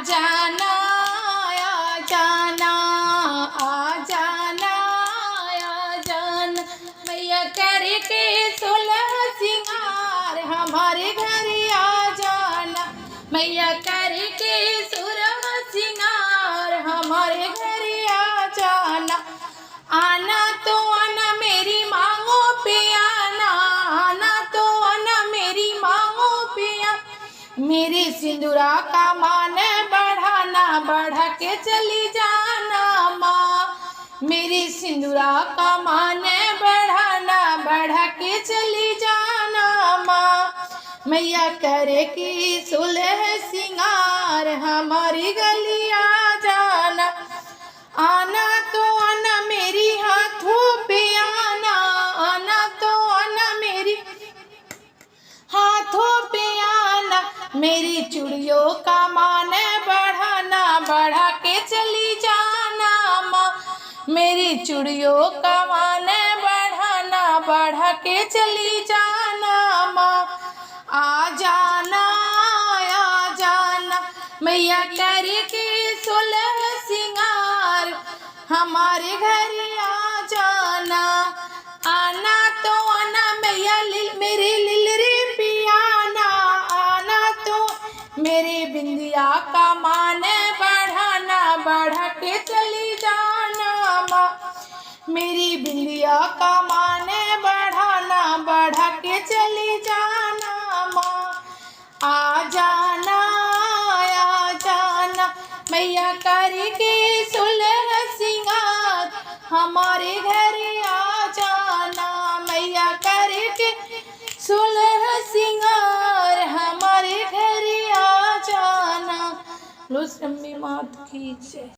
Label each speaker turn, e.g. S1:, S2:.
S1: जाना आ जाना आ जाना आ जाना मैया करके सुलह सिंगार हमारे घर आ जाना। मैया करके सुलह सिंगार हमारे घर आ जाना। आना तो आना मेरी मांगों पे आना, आना तो आना मेरी मांगों पे आना। मेरे सिंदूरा का मान बढ़ाना, बढ़ा के चली जाना माँ। मेरी सिंदूरा का मान बढ़ाना, बढ़ा के चली जाना माँ। मैया करे की सुलह सिंगार हमारी गली आ जाना। आना तो आना मेरी हाथों पे आना, आना तो आना मेरी हाथों पे आना। मेरी चूड़ियों का मान बढ़ाना, बढ़ा के चली जाना माँ। मेरी चूड़ियों का मान बढ़ाना, बढ़ा के चली जाना माँ। आ जाना आ जाना मैया करके सुलह सिंगार हमारे घर आ जाना। आना तो आना मैया मेरी लिलरी पियाना, आना तो मेरी बिंदिया का मान बढ़ाना, बढ़ा के चली जाना माँ। मेरी बिंदिया का मान बढ़ाना, बढ़ा के चली जाना माँ। आ जाना मैया करके सुलह सिंगार हमारे घर आ जाना। मैया करके सुलह सिंगार हमारे घर आ जाना। लो अम्मी मात की जय।